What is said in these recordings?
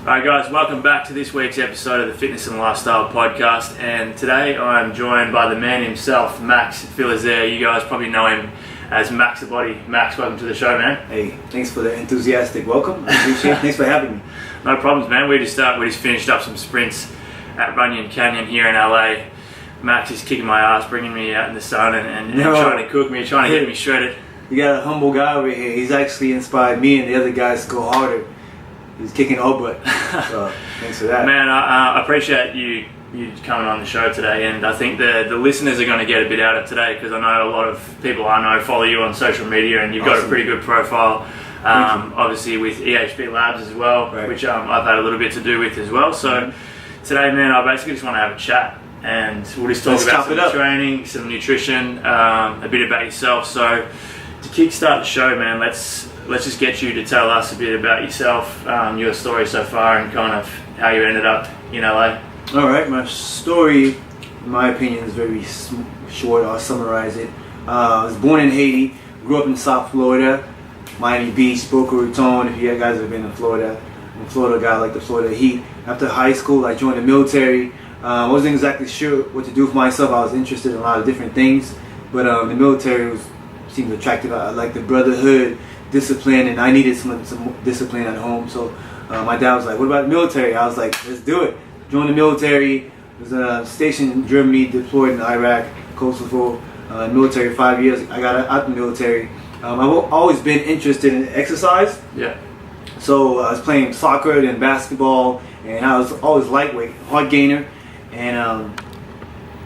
Alright guys, welcome back to this week's episode of the Fitness and Lifestyle Podcast, and today I'm joined by the man himself, Max Philisaire. You guys probably know him as Max the Body. Max, welcome to the show, man. Hey, thanks for the enthusiastic welcome. I appreciate it. Thanks for having me. No problems, man. We just finished up some sprints at Runyon Canyon here in LA. Max is kicking my ass, bringing me out in the sun and trying to cook me, trying to get me shredded. You got a humble guy over here. He's actually inspired me and the other guys to go harder. He's kicking all butt. So thanks for that. Man, I appreciate you coming on the show today, and I think the listeners are going to get a bit out of today because I know a lot of people I know follow you on social media, and you've got a pretty good profile. Obviously with EHB Labs as well, right, which I've had a little bit to do with as well. So today, man, I basically just want to have a chat, and we'll just talk about some training, some nutrition, a bit about yourself. So to kickstart the show, man, let's just get you to tell us a bit about yourself, your story so far, and kind of how you ended up in LA. All right, my story, in my opinion, is very short. I'll summarize it. I was born in Haiti, grew up in South Florida, Miami Beach, Boca Raton. If you guys have been to Florida, I'm a Florida guy, I like the Florida heat. After high school, I joined the military. I wasn't exactly sure what to do for myself. I was interested in a lot of different things, but the military seemed attractive. I like the brotherhood, discipline, and I needed some discipline at home. So my dad was like, "What about the military?" I was like, "Let's do it." Joined the military. Was stationed in Germany, deployed in Iraq, Kosovo. Military 5 years. I got out the military. I've always been interested in exercise. Yeah. So I was playing soccer and basketball, and I was always lightweight, hard gainer, and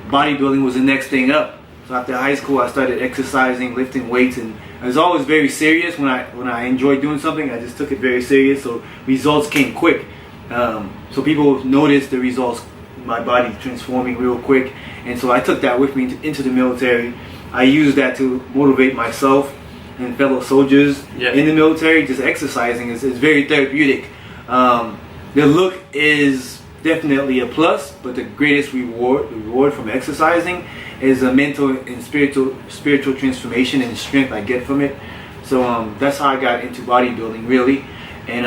bodybuilding was the next thing up. So after high school, I started exercising, lifting weights, and I was always very serious. When I enjoyed doing something, I just took it very serious. So results came quick. So people noticed the results, my body transforming real quick, and so I took that with me into the military. I used that to motivate myself and fellow soldiers in the military. Just exercising is very therapeutic. The look is definitely a plus, but the greatest reward from exercising is a mental and spiritual transformation and strength I get from it. So that's how I got into bodybuilding, really. And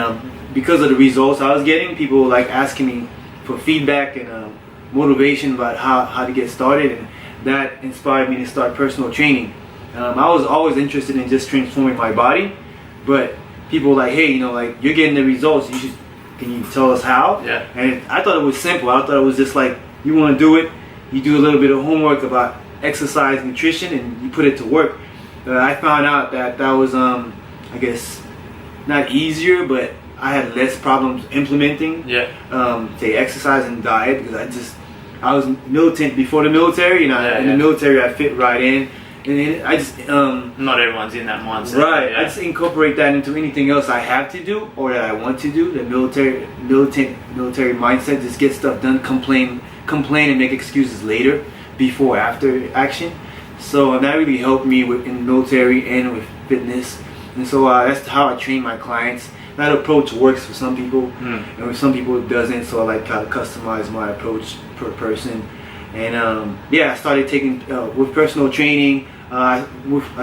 because of the results I was getting, people were like asking me for feedback and motivation about how to get started, and that inspired me to start personal training. I was always interested in just transforming my body, but people were like, "Hey, like you're getting the results. Can you tell us how?" Yeah. And I thought it was simple. I thought it was just like, you want to do it, you do a little bit of homework about exercise, nutrition, and you put it to work. I found out that was, I guess, not easier, but I had less problems implementing, say, exercise and diet, because I was militant before the military, and in the military I fit right in. And I just not everyone's in that mindset. Right. I just incorporate that into anything else I have to do or that I want to do. The military mindset, just get stuff done, complain and make excuses later, before, after action. So that really helped me in the military and with fitness. And so that's how I train my clients. That approach works for some people, and with some people it doesn't. So I like how to customize my approach per person. And I started taking with personal training. I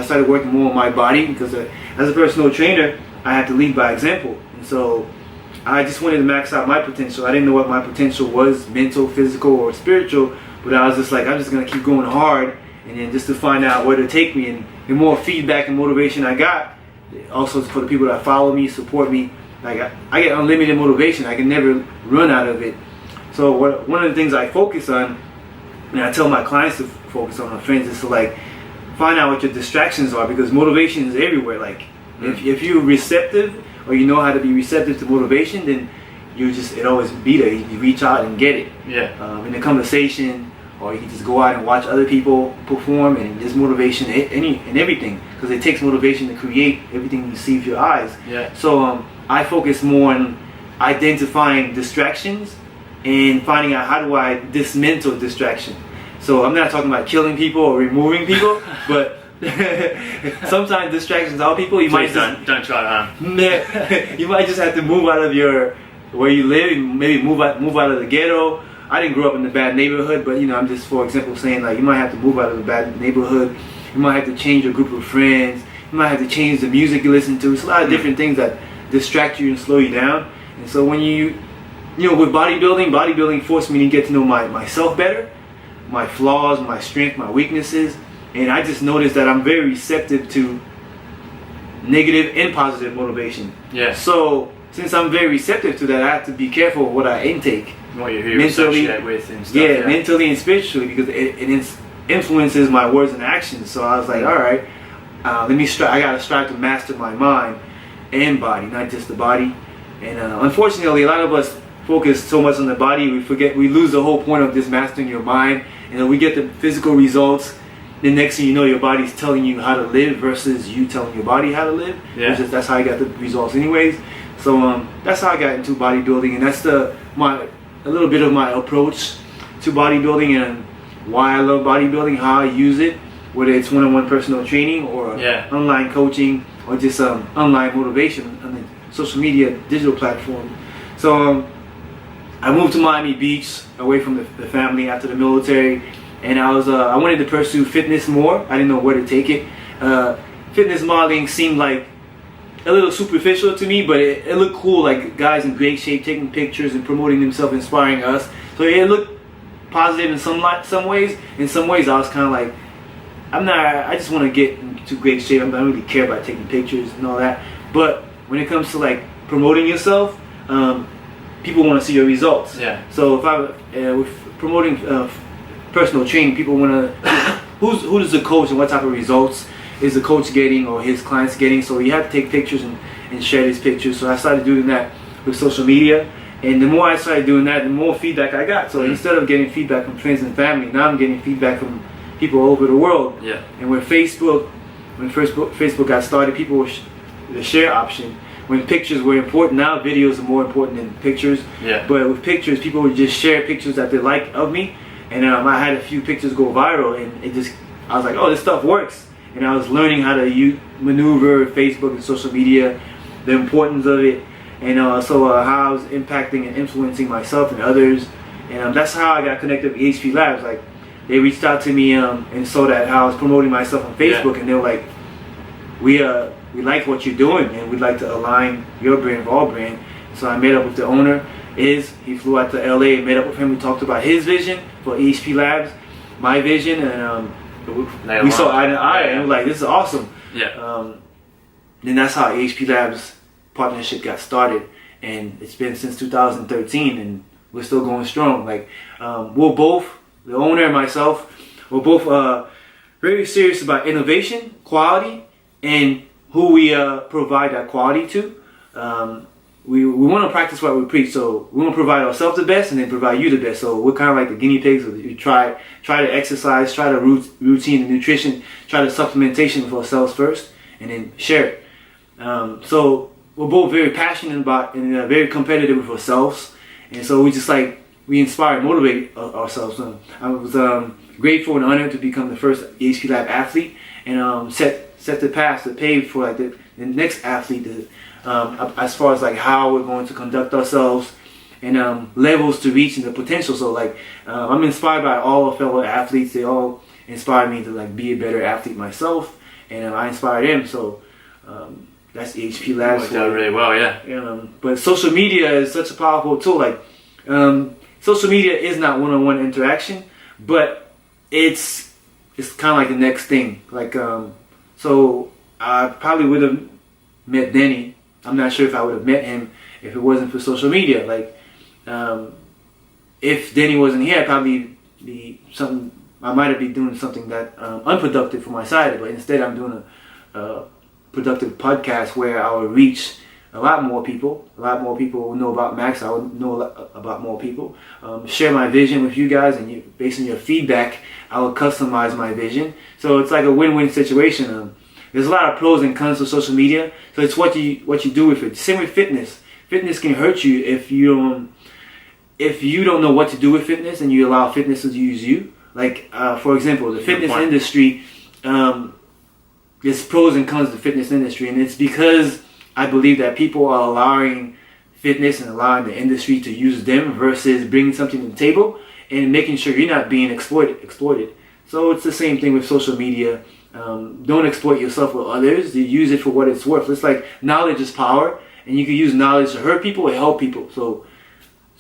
started working more on my body because as a personal trainer, I had to lead by example. And so I just wanted to max out my potential. I didn't know what my potential was, mental, physical, or spiritual, but I was just like, I'm just going to keep going hard, and then just to find out where to take me. And the more feedback and motivation I got, also for the people that follow me, support me, like I get unlimited motivation. I can never run out of it. So one of the things I focus on, and I tell my clients to focus on, my friends, is to like find out what your distractions are, because motivation is everywhere. Like if you're receptive, or you know how to be receptive to motivation, then it always be there. You reach out and get it. In a conversation, or you can just go out and watch other people perform, and there's motivation in everything, because it takes motivation to create everything you see with your eyes. So I focus more on identifying distractions and finding out how do I dismantle distraction. So I'm not talking about killing people or removing people, but sometimes distractions are people. You might don't try that. You might just have to move out of where you live, maybe move out of the ghetto. I didn't grow up in a bad neighborhood, but I'm just, for example, saying like you might have to move out of a bad neighborhood. You might have to change your group of friends. You might have to change the music you listen to. It's a lot of different things that distract you and slow you down. And so when you with bodybuilding forced me to get to know myself better, my flaws, my strengths, my weaknesses, and I just noticed that I'm very receptive to negative and positive motivation. Yeah. So since I'm very receptive to that, I have to be careful of what I intake. What you associate with and stuff. Yeah, mentally and spiritually, because it influences my words and actions. So I was like, all right, I gotta strive to master my mind and body, not just the body. And unfortunately, a lot of us focus so much on the body, we lose the whole point of just mastering your mind. We get the physical results. The next thing you know, your body's telling you how to live versus you telling your body how to live. Yeah. That's how I got the results anyways. So that's how I got into bodybuilding, and that's a little bit of my approach to bodybuilding and why I love bodybuilding, how I use it, whether it's one-on-one personal training or online coaching or just online motivation on the social media digital platform. So I moved to Miami Beach, away from the family after the military, and I wanted to pursue fitness more. I didn't know where to take it. Fitness modeling seemed like a little superficial to me, but it looked cool, like guys in great shape taking pictures and promoting themselves, inspiring us. So it looked positive in some ways. In some ways, I was kind of like, I just want to get into great shape. I don't really care about taking pictures and all that. But when it comes to like promoting yourself, people want to see your results. Yeah. So with promoting personal training, people want to who is the coach and what type of results is the coach getting or his clients getting. So you have to take pictures and share these pictures. So I started doing that with social media, and the more I started doing that, the more feedback I got. So instead of getting feedback from friends and family, now I'm getting feedback from people all over the world. Yeah. And when Facebook got started, people were the share option. When pictures were important, now videos are more important than pictures. Yeah. But with pictures, people would just share pictures that they like of me, and I had a few pictures go viral, and I was like, oh, this stuff works. And I was learning how to maneuver Facebook and social media, the importance of it, and how I was impacting and influencing myself and others. And that's how I got connected with HP Labs. Like, they reached out to me and saw that how I was promoting myself on Facebook, and they were like, we like what you're doing, and we'd like to align your brand with our brand. So I met up with the owner. He flew out to LA and met up with him. We talked about his vision for HP Labs, my vision, and we saw eye to eye, and we were like, this is awesome. Yeah. Then that's how HP Labs partnership got started, and it's been since 2013, and we're still going strong. Like, we're both, the owner and myself, we're both very serious about innovation, quality, and who we provide that quality to. We want to practice what we preach, so we want to provide ourselves the best and then provide you the best. So we're kind of like the guinea pigs. We try to exercise, try to routine and nutrition, try the supplementation for ourselves first, and then share it. So we're both very passionate about and very competitive with ourselves, and so we inspire and motivate ourselves. I was grateful and honored to become the first HP Lab athlete, and set the path to pave for like the next athlete. As far as like how we're going to conduct ourselves and levels to reach and the potential. So like I'm inspired by all our fellow athletes. They all inspire me to like be a better athlete myself, and I inspire them. So that's HP Labs. Worked out really well, yeah. But social media is such a powerful tool. Like social media is not one-on-one interaction, but it's kind of like the next thing. Like so I probably would have met Denny. I'm not sure if I would have met him if it wasn't for social media. Like, if Denny wasn't here, I'd probably I might have been doing something that unproductive for my side, but instead I'm doing a productive podcast where I will reach a lot more people. A lot more people will know about Max. I will know about more people. Share my vision with you guys, and based on your feedback, I will customize my vision. So it's like a win-win situation. There's a lot of pros and cons to social media, so it's what you do with it. Same with fitness. Fitness can hurt you if you don't know what to do with fitness and you allow fitness to use you. Like for example, the fitness industry. There's pros and cons to the fitness industry, and it's because I believe that people are allowing fitness and allowing the industry to use them versus bringing something to the table and making sure you're not being exploited. So it's the same thing with social media. Don't exploit yourself with others. You use it for what it's worth. It's like knowledge is power, and you can use knowledge to hurt people or help people. So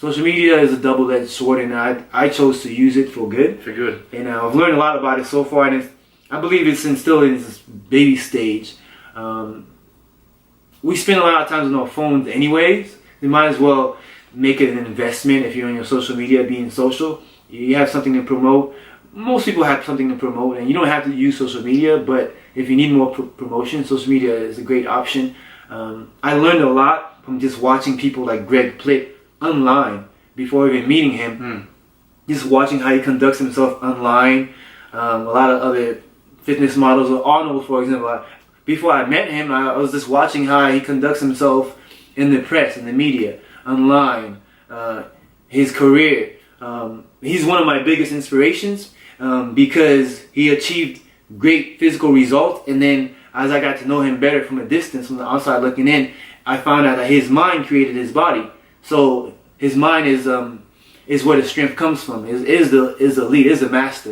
social media is a double-edged sword, and I chose to use it for good. For good. And I've learned a lot about it so far, and I believe it's still in this baby stage. We spend a lot of times on our phones anyways. You might as well make it an investment if you're on your social media, being social. You have something to promote. Most people have something to promote, and you don't have to use social media, but if you need more promotion, social media is a great option. I learned a lot from just watching people like Greg Plitt online before even meeting him. Just watching how he conducts himself online. A lot of other fitness models, Arnold, for example. Before I met him, I was just watching how he conducts himself in the press, in the media, online, his career. He's one of my biggest inspirations because he achieved great physical results, and then as I got to know him better from a distance, from the outside looking in, I found out that his mind created his body. So his mind is where the strength comes from. Is the lead, is the master.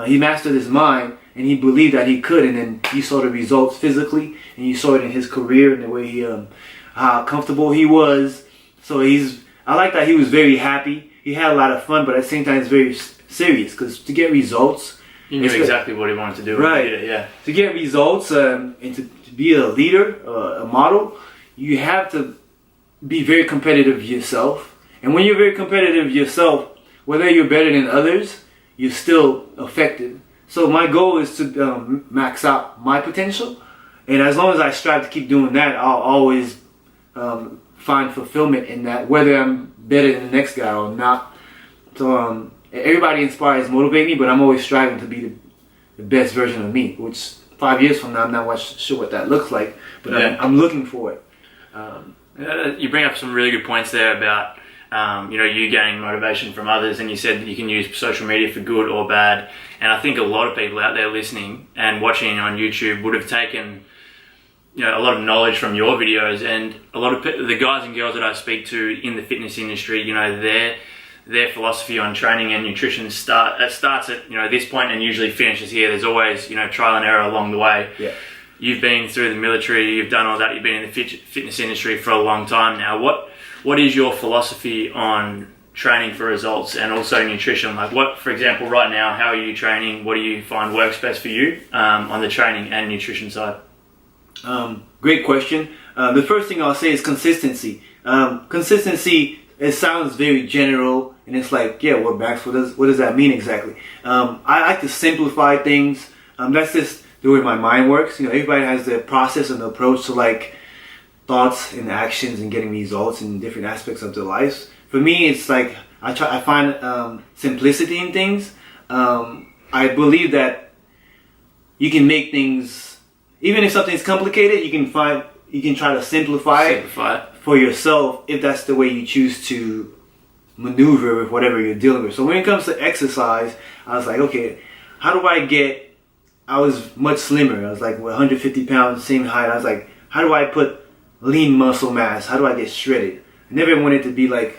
He mastered his mind, and he believed that he could, and then you saw the results physically, and you saw it in his career and the way how comfortable he was. So I like that he was very happy. He had a lot of fun, but at the same time, it's very serious because to get results, you knew exactly what he wanted to do. Right. Yeah. To get results and to be a leader, a model, you have to be very competitive yourself. And when you're very competitive yourself, whether you're better than others, you're still effective. So my goal is to max out my potential. And as long as I strive to keep doing that, I'll always find fulfillment in that, whether I'm better than the next guy or not. So everybody inspires, motivate me, but I'm always striving to be the best version of me, which 5 years from now, I'm not sure what that looks like, but I'm looking for it. You bring up some really good points there about you gaining motivation from others, and you said that you can use social media for good or bad. And I think a lot of people out there listening and watching on YouTube would have taken a lot of knowledge from your videos, and a lot of the guys and girls that I speak to in the fitness industry, their philosophy on training and nutrition starts at this point and usually finishes here. There's always trial and error along the way. Yeah. You've been through the military, you've done all that, you've been in the fitness industry for a long time now. What is your philosophy on training for results and also nutrition? Like for example, right now, how are you training? What do you find works best for you on the training and nutrition side? Great question. The first thing I'll say is consistency. Consistency, it sounds very general, and it's like, what does that mean exactly? I like to simplify things. That's just the way my mind works. Everybody has their process and approach to like thoughts and actions and getting results in different aspects of their lives. For me, it's like I find simplicity in things. I believe that you can make things, even if something's complicated, you can try to simplify it for yourself if that's the way you choose to maneuver with whatever you're dealing with. So when it comes to exercise, I was like, okay, I was much slimmer. I was like 150 pounds, same height. I was like, how do I put lean muscle mass? How do I get shredded? I never wanted to be like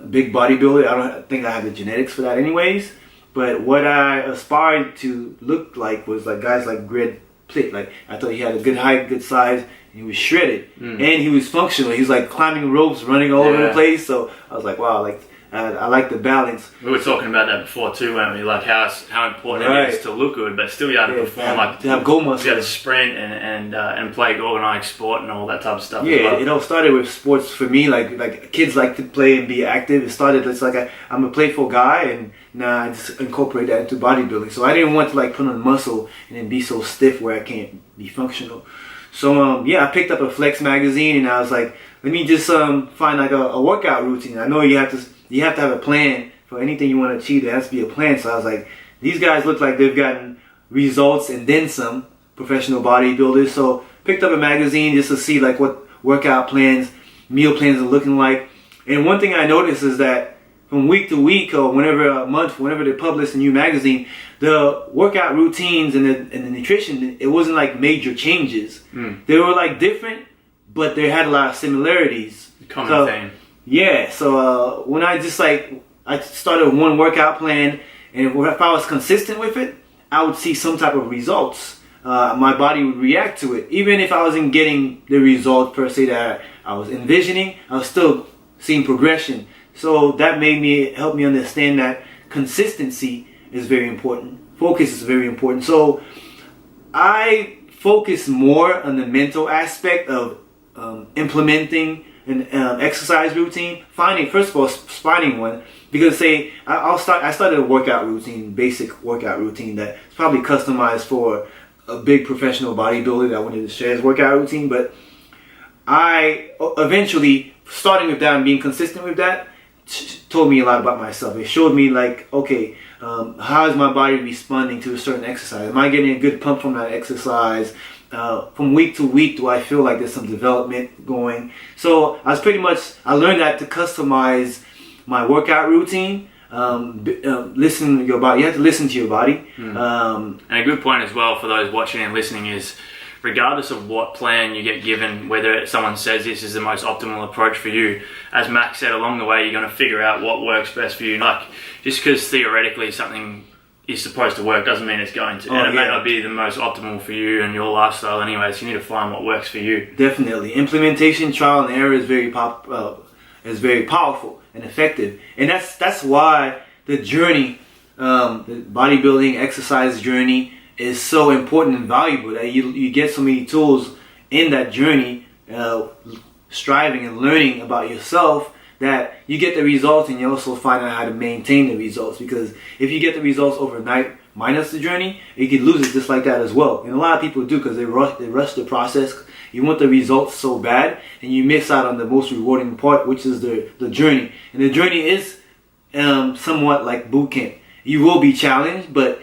a big bodybuilder. I don't think I have the genetics for that anyways. But what I aspired to look like was like guys like Greg Plitt. Like I thought he had a good height, good size, and he was shredded. And he was functional. He was like climbing ropes, running all over the place. So I was like, wow, I like the balance. We were talking about that before too, weren't we? Like how important it is to look good, but still you have to perform, to have goal muscle. You have to sprint and play organized sport and all that type of stuff. Yeah, as well. It started with sports for me. Like kids like to play and be active. It started. It's like I'm a playful guy, and now I just incorporate that into bodybuilding. So I didn't want to like put on muscle and then be so stiff where I can't be functional. So I picked up a Flex magazine, and I was like, let me just find like a workout routine. I know you have to have a plan for anything you want to achieve. There has to be a plan. So I was like, these guys look like they've gotten results and then some, professional bodybuilders. So picked up a magazine just to see like what workout plans, meal plans are looking like. And one thing I noticed is that from week to week or whenever they publish a new magazine, the workout routines and the nutrition, it wasn't like major changes. They were like different, but they had a lot of similarities. Common thing. Yeah, so when I started one workout plan, and if I was consistent with it, I would see some type of results. My body would react to it. Even if I wasn't getting the results per se that I was envisioning, I was still seeing progression. So that help me understand that consistency is very important. Focus is very important. So I focus more on the mental aspect of implementing an exercise routine. First of all, finding one, because I started a workout routine, basic workout routine that's probably customized for a big professional bodybuilder that wanted to share his workout routine. But I eventually, starting with that and being consistent with that, told me a lot about myself. It showed me like, okay, how is my body responding to a certain exercise? Am I getting a good pump from that exercise? From week to week, do I feel like there's some development going? So I learned that to customize my workout routine. Listen to your body. You have to listen to your body. And a good point as well for those watching and listening is, regardless of what plan you get given, whether someone says this is the most optimal approach for you, as Max said, along the way you're going to figure out what works best for you. Like, just because theoretically something is supposed to work doesn't mean it's going to. And it may not be the most optimal for you and your lifestyle anyway, so you need to find what works for you. Definitely. Implementation, trial and error is very powerful and effective. And that's why the journey, the bodybuilding exercise journey, is so important and valuable, that you get so many tools in that journey, striving and learning about yourself, that you get the results and you also find out how to maintain the results. Because if you get the results overnight minus the journey, you can lose it just like that as well. And a lot of people do, because they rush the process. You want the results so bad and you miss out on the most rewarding part, which is the journey. And the journey is somewhat like boot camp. You will be challenged, but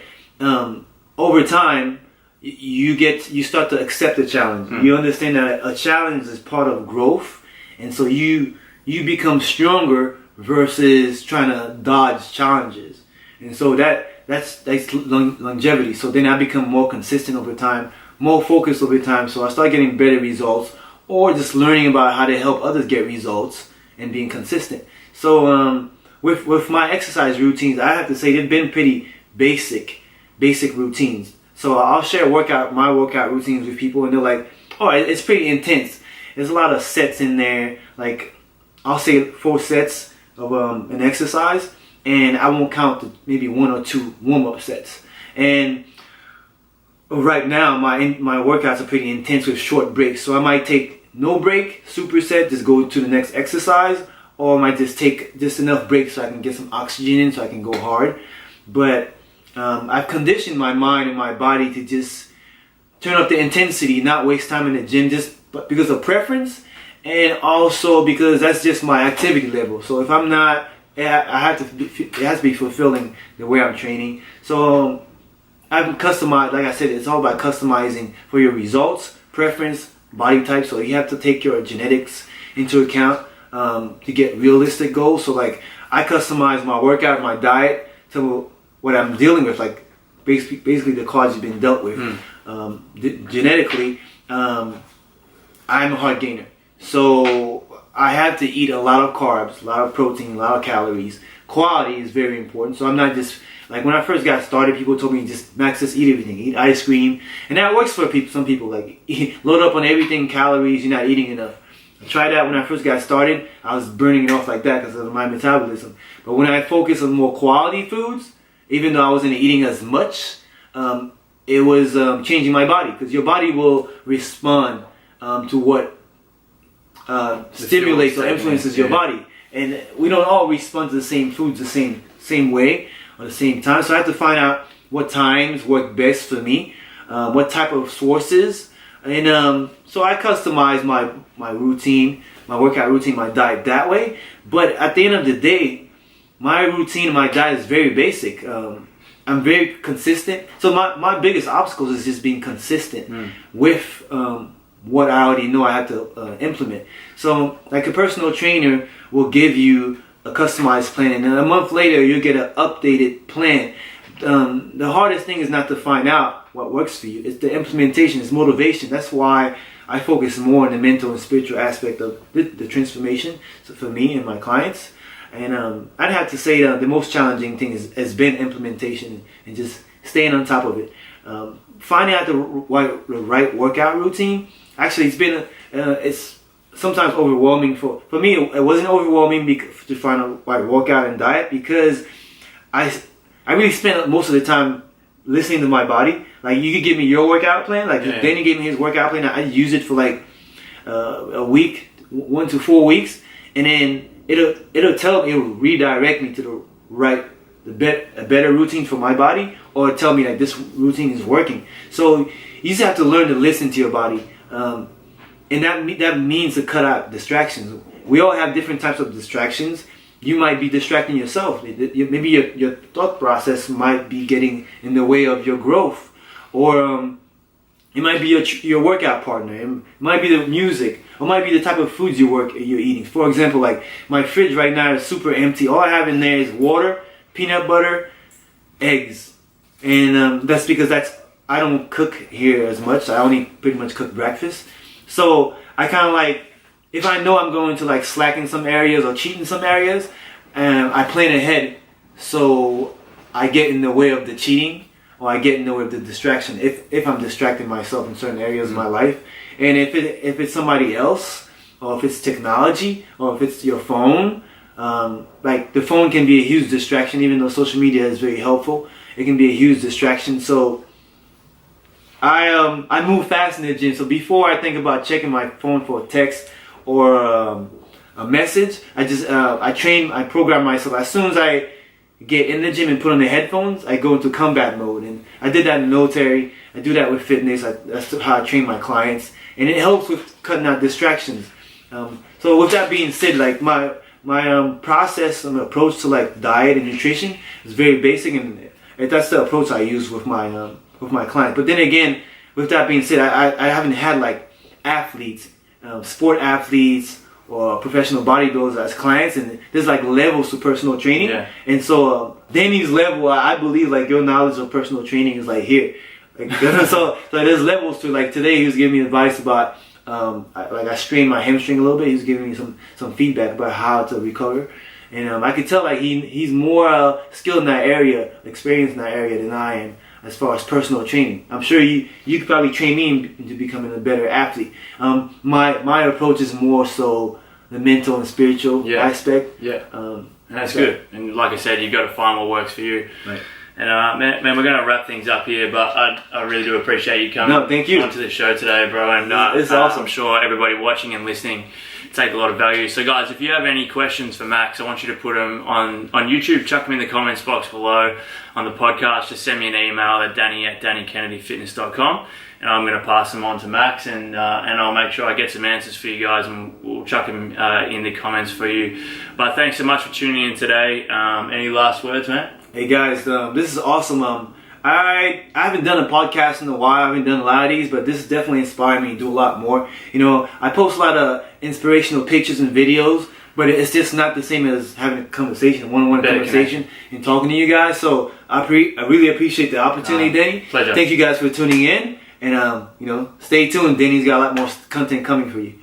over time, you start to accept the challenge. You understand that a challenge is part of growth, and so you become stronger versus trying to dodge challenges. And so that's longevity. So then I become more consistent over time, more focused over time. So I start getting better results, or just learning about how to help others get results and being consistent. So with my exercise routines, I have to say they've been pretty basic routines. So I'll share my workout routines with people, and they're like, oh, it's pretty intense. There's a lot of sets in there. Like, I'll say 4 sets of an exercise, and I won't count maybe 1 or 2 warm-up sets. And right now, my workouts are pretty intense with short breaks. So I might take no break, superset, just go to the next exercise, or I might just take just enough breaks so I can get some oxygen in so I can go hard. But I've conditioned my mind and my body to just turn up the intensity, not waste time in the gym, just because of preference, and also because that's just my activity level. So if I'm not, it has to be fulfilling the way I'm training. So I've customized, like I said, it's all about customizing for your results, preference, body type. So you have to take your genetics into account to get realistic goals. So like, I customize my workout, my diet to what I'm dealing with, like basically the cards you've been dealt with. Genetically, I'm a hard gainer, so I have to eat a lot of carbs, a lot of protein, a lot of calories. Quality is very important. So I'm not just, like, when I first got started, people told me just eat everything, eat ice cream, and that works for people. Some people like load up on everything, calories, you're not eating enough. I tried that when I first got started. I was burning it off like that because of my metabolism. But when I focused on more quality foods, even though I wasn't eating as much, it was changing my body, because your body will respond to what stimulates or influences your body. And we don't all respond to the same foods the same way or the same time. So I have to find out what times work best for me, what type of sources. And so I customize my routine, my workout routine, my diet that way. But at the end of the day, my routine and my diet is very basic. I'm very consistent. So my biggest obstacles is just being consistent with what I already know I have to implement. So like a personal trainer will give you a customized plan, and then a month later you'll get an updated plan. The hardest thing is not to find out what works for you. It's the implementation, it's motivation. That's why I focus more on the mental and spiritual aspect of the transformation, so for me and my clients. And I'd have to say the most challenging thing has been implementation and just staying on top of it. Finding out the right workout routine. Actually, it's sometimes overwhelming. For me, it wasn't overwhelming to find a like workout and diet, because I really spent most of the time listening to my body. Like, you could give me your workout plan. Like, Danny gave me his workout plan. I use it for like a week, 1 to 4 weeks, and then it'll redirect me to a better routine for my body, or tell me like this routine is working. So you just have to learn to listen to your body, and that means to cut out distractions. We all have different types of distractions. You might be distracting yourself. Maybe your thought process might be getting in the way of your growth, or it might be your workout partner. It might be the music, or it might be the type of foods you're eating. For example, like my fridge right now is super empty. All I have in there is water, peanut butter, eggs, and that's because I don't cook here as much. I only pretty much cook breakfast. So I kind of like, if I know I'm going to like slack in some areas or cheat in some areas, I plan ahead, so I get in the way of the cheating, or I get in the way of the distraction if I'm distracting myself in certain areas of my life. And if it's somebody else, or if it's technology, or if it's your phone, like the phone can be a huge distraction. Even though social media is very helpful, it can be a huge distraction. So I move fast in the gym. So before I think about checking my phone for a text or a message, I program myself. As soon as I get in the gym and put on the headphones, I go into combat mode. And I did that in the military. I do that with fitness. That's how I train my clients, and it helps with cutting out distractions. So with that being said, like my process and approach to like diet and nutrition is very basic, and that's the approach I use with my clients. But then again, with that being said, I haven't had like athletes, sport athletes, or professional bodybuilders as clients, and there's like levels to personal training. Yeah. And so Danny's level, I believe like your knowledge of personal training is like here. Like, so there's levels to, like, today he was giving me advice about I strained my hamstring a little bit. He was giving me some feedback about how to recover, and I could tell like he's more skilled in that area, experienced in that area than I am as far as personal training. I'm sure you could probably train me into becoming a better athlete. My approach is more so the mental and spiritual aspect. Yeah, and that's good. And like I said, you've got to find what works for you. Right. And man, we're going to wrap things up here, but I really do appreciate you coming onto the show today, bro. And it's awesome. I'm sure everybody watching and listening take a lot of value. So guys, if you have any questions for Max, I want you to put them on YouTube. Chuck them in the comments box below. On the podcast, just send me an email at danny@dannykennedyfitness.com, and I'm going to pass them on to Max, and I'll make sure I get some answers for you guys, and we'll chuck them in the comments for you. But thanks so much for tuning in today. Any last words, man? Hey guys, this is awesome. I haven't done a podcast in a while. I haven't done a lot of these, but this has definitely inspired me to do a lot more. You know, I post a lot of inspirational pictures and videos, but it's just not the same as having a conversation, one-on-one conversation, and talking to you guys. So I really appreciate the opportunity, Danny. Pleasure. Thank you guys for tuning in, and stay tuned. Danny's got a lot more content coming for you.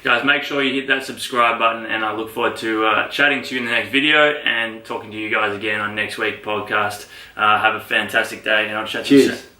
Guys, make sure you hit that subscribe button, and I look forward to chatting to you in the next video and talking to you guys again on next week's podcast. Have a fantastic day, and I'll chat to you soon.